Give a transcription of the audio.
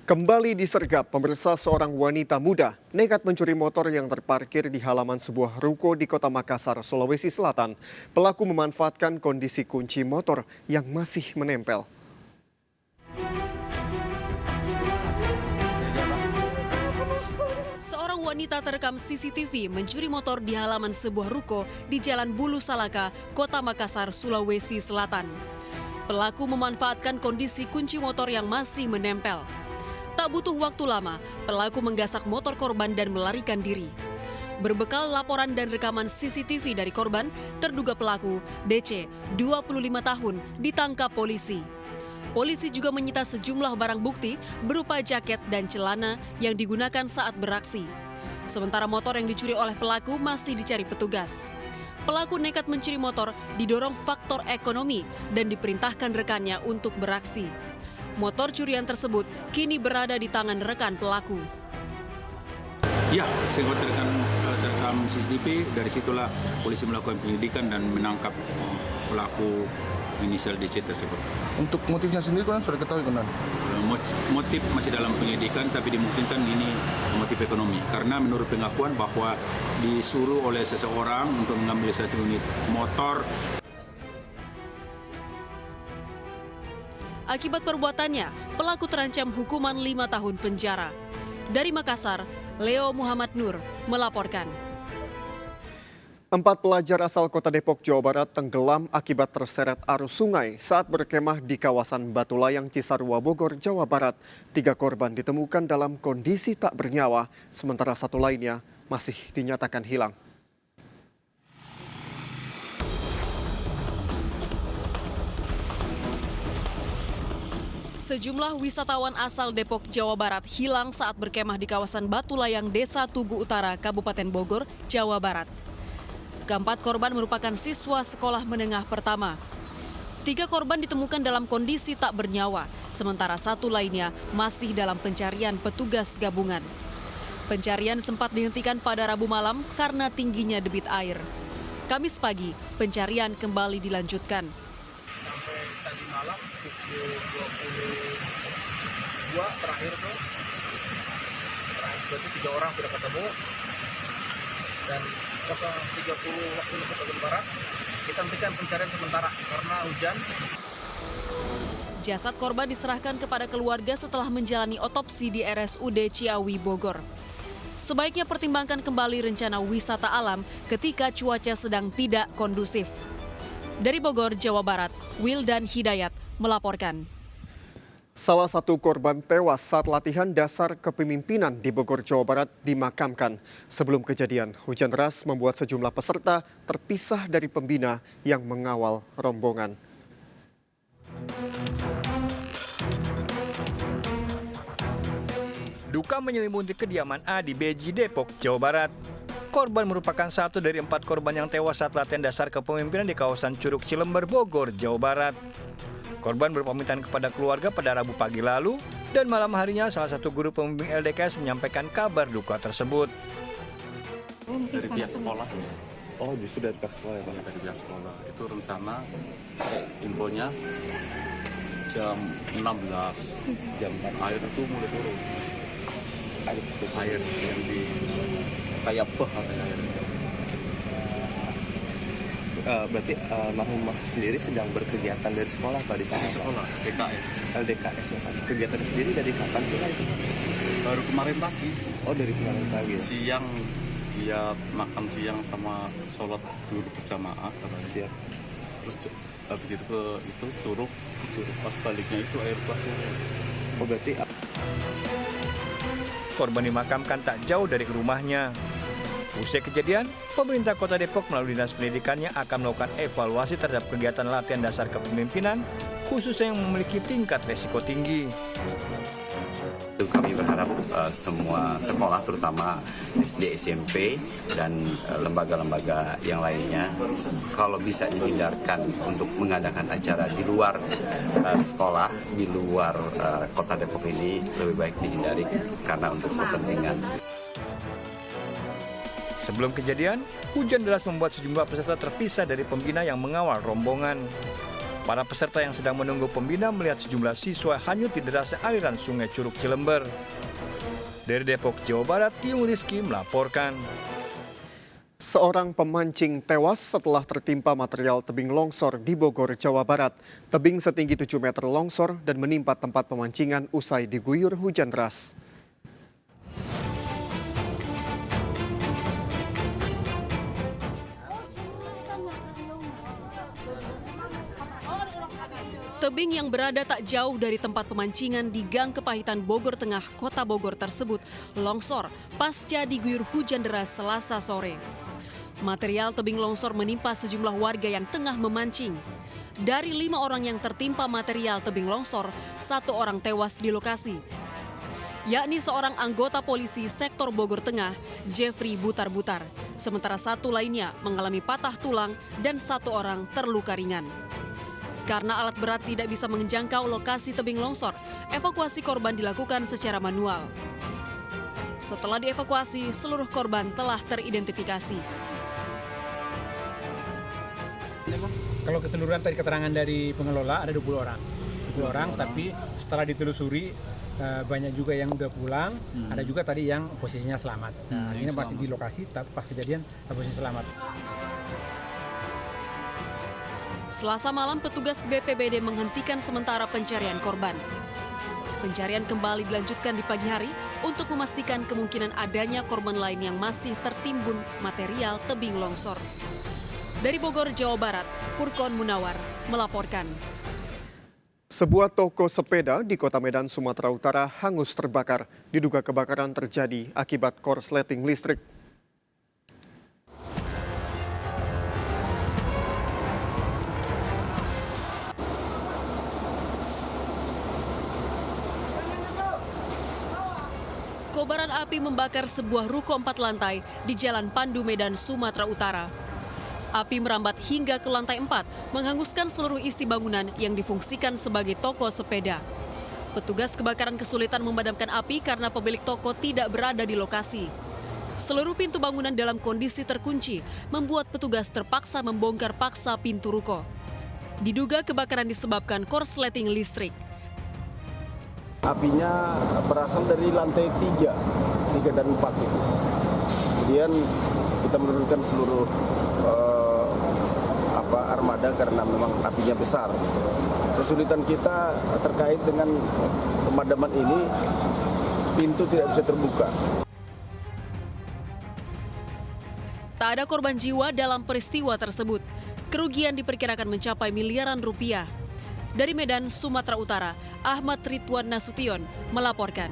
Kembali disergap, pemirsa, seorang wanita muda nekat mencuri motor yang terparkir di halaman sebuah ruko di Kota Makassar, Sulawesi Selatan. Pelaku memanfaatkan kondisi kunci motor yang masih menempel. Seorang wanita terekam CCTV mencuri motor di halaman sebuah ruko di Jalan Bulu Salaka, Kota Makassar, Sulawesi Selatan. Pelaku memanfaatkan kondisi kunci motor yang masih menempel. Tak butuh waktu lama, pelaku menggasak motor korban dan melarikan diri. Berbekal laporan dan rekaman CCTV dari korban, terduga pelaku, DC, 25 tahun, ditangkap polisi. Polisi juga menyita sejumlah barang bukti berupa jaket dan celana yang digunakan saat beraksi. Sementara motor yang dicuri oleh pelaku masih dicari petugas. Pelaku nekat mencuri motor didorong faktor ekonomi dan diperintahkan rekannya untuk beraksi. Motor curian tersebut kini berada di tangan rekan pelaku. Ya, setelah terekam CCTV, dari situlah polisi melakukan penyelidikan dan menangkap pelaku inisial DC tersebut. Untuk motifnya sendiri kan sudah ketahui kan? Motif masih dalam penyelidikan, tapi dimungkinkan ini motif ekonomi. Karena menurut pengakuan bahwa disuruh oleh seseorang untuk mengambil satu unit motor. Akibat perbuatannya, pelaku terancam hukuman 5 tahun penjara. Dari Makassar, Leo Muhammad Nur melaporkan. 4 pelajar asal Kota Depok, Jawa Barat tenggelam akibat terseret arus sungai saat berkemah di kawasan Batu Layang, Cisarua, Bogor, Jawa Barat. 3 korban ditemukan dalam kondisi tak bernyawa, sementara 1 lainnya masih dinyatakan hilang. Sejumlah wisatawan asal Depok, Jawa Barat hilang saat berkemah di kawasan Batu Layang, Desa Tugu Utara, Kabupaten Bogor, Jawa Barat. Keempat korban merupakan siswa sekolah menengah pertama. 3 korban ditemukan dalam kondisi tak bernyawa, sementara 1 lainnya masih dalam pencarian petugas gabungan. Pencarian sempat dihentikan pada Rabu malam karena tingginya debit air. Kamis pagi, pencarian kembali dilanjutkan. Sampai tadi malam pukul 22 terakhir berarti 3 orang sudah ketemu, dan 0.30 waktu Indonesia bagian Barat kita hentikan pencarian sementara karena hujan. Jasad korban diserahkan kepada keluarga setelah menjalani otopsi di RSUD Ciawi, Bogor. Sebaiknya pertimbangkan kembali rencana wisata alam ketika cuaca sedang tidak kondusif. Dari Bogor, Jawa Barat, Wildan Hidayat melaporkan. Salah satu korban tewas saat latihan dasar kepemimpinan di Bogor, Jawa Barat dimakamkan. Sebelum kejadian, hujan deras membuat sejumlah peserta terpisah dari pembina yang mengawal rombongan. Duka menyelimuti kediaman A di Beji, Depok, Jawa Barat. Korban merupakan satu dari 4 korban yang tewas saat latihan dasar kepemimpinan di kawasan Curug Cilember, Bogor, Jawa Barat. Korban berpamitan kepada keluarga pada Rabu pagi lalu, dan malam harinya salah satu guru pembimbing LDKS menyampaikan kabar duka tersebut. Dari pihak sekolah. Oh, justru dari pihak sekolah ya, Pak? Ya, dari pihak sekolah. Itu rencana infonya jam 16. Jam 4. Air itu mulai turun. Air yang di kayak bah katanya air. Berarti almarhumah sendiri sedang berkegiatan dari sekolah Pak di sana? Sekolah, DKS. LDKS ya Pak. Kegiatan sendiri dari kapan sih Pak? Baru kemarin pagi. Oh, dari kemarin pagi ya? Siang dia makan siang sama sholat dulu berjamaah katanya. Siap. Terus habis itu curug pas baliknya itu air bah. Oh, berarti Korban dimakamkan tak jauh dari rumahnya. Usai kejadian, pemerintah Kota Depok melalui Dinas Pendidikannya akan melakukan evaluasi terhadap kegiatan latihan dasar kepemimpinan, khususnya yang memiliki tingkat resiko tinggi. Kami berharap semua sekolah, terutama SD, SMP, dan lembaga-lembaga yang lainnya, kalau bisa dihindarkan untuk mengadakan acara di luar sekolah, di luar Kota Depok ini, lebih baik dihindari karena untuk kepentingan. Sebelum kejadian, hujan deras membuat sejumlah peserta terpisah dari pembina yang mengawal rombongan. Para peserta yang sedang menunggu pembina melihat sejumlah siswa hanyut di derasnya aliran Sungai Curug Cilember. Dari Depok, Jawa Barat, Iyung Rizky melaporkan. Seorang pemancing tewas setelah tertimpa material tebing longsor di Bogor, Jawa Barat. Tebing setinggi 7 meter longsor dan menimpa tempat pemancingan usai diguyur hujan deras. Tebing yang berada tak jauh dari tempat pemancingan di Gang Kepahitan, Bogor Tengah, Kota Bogor tersebut longsor pasca diguyur hujan deras Selasa sore. Material tebing longsor menimpa sejumlah warga yang tengah memancing. Dari 5 orang yang tertimpa material tebing longsor, 1 orang tewas di lokasi, yakni seorang anggota polisi sektor Bogor Tengah, Jeffrey Butar-Butar. Sementara 1 lainnya mengalami patah tulang dan 1 orang terluka ringan. Karena alat berat tidak bisa menjangkau lokasi tebing longsor, evakuasi korban dilakukan secara manual. Setelah dievakuasi, seluruh korban telah teridentifikasi. Kalau keseluruhan tadi keterangan dari pengelola ada 20 orang. 20 orang, tapi setelah ditelusuri banyak juga yang udah pulang, ada juga tadi yang posisinya selamat. Nah, ini masih di lokasi, tapi pas kejadian posisi selamat. Selasa malam, petugas BPBD menghentikan sementara pencarian korban. Pencarian kembali dilanjutkan di pagi hari untuk memastikan kemungkinan adanya korban lain yang masih tertimbun material tebing longsor. Dari Bogor, Jawa Barat, Furkon Munawar melaporkan. Sebuah toko sepeda di Kota Medan, Sumatera Utara hangus terbakar. Diduga kebakaran terjadi akibat korsleting listrik. Kobaran api membakar sebuah ruko 4 lantai di Jalan Pandu, Medan, Sumatera Utara. Api merambat hingga ke lantai 4, menghanguskan seluruh isi bangunan yang difungsikan sebagai toko sepeda. Petugas kebakaran kesulitan memadamkan api karena pemilik toko tidak berada di lokasi. Seluruh pintu bangunan dalam kondisi terkunci, membuat petugas terpaksa membongkar paksa pintu ruko. Diduga kebakaran disebabkan korsleting listrik. Apinya berasal dari lantai 3 dan 4 itu. Kemudian kita menurunkan seluruh armada karena memang apinya besar. Kesulitan kita terkait dengan pemadaman ini, pintu tidak bisa terbuka. Tak ada korban jiwa dalam peristiwa tersebut. Kerugian diperkirakan mencapai miliaran rupiah. Dari Medan, Sumatera Utara, Ahmad Ridwan Nasution melaporkan.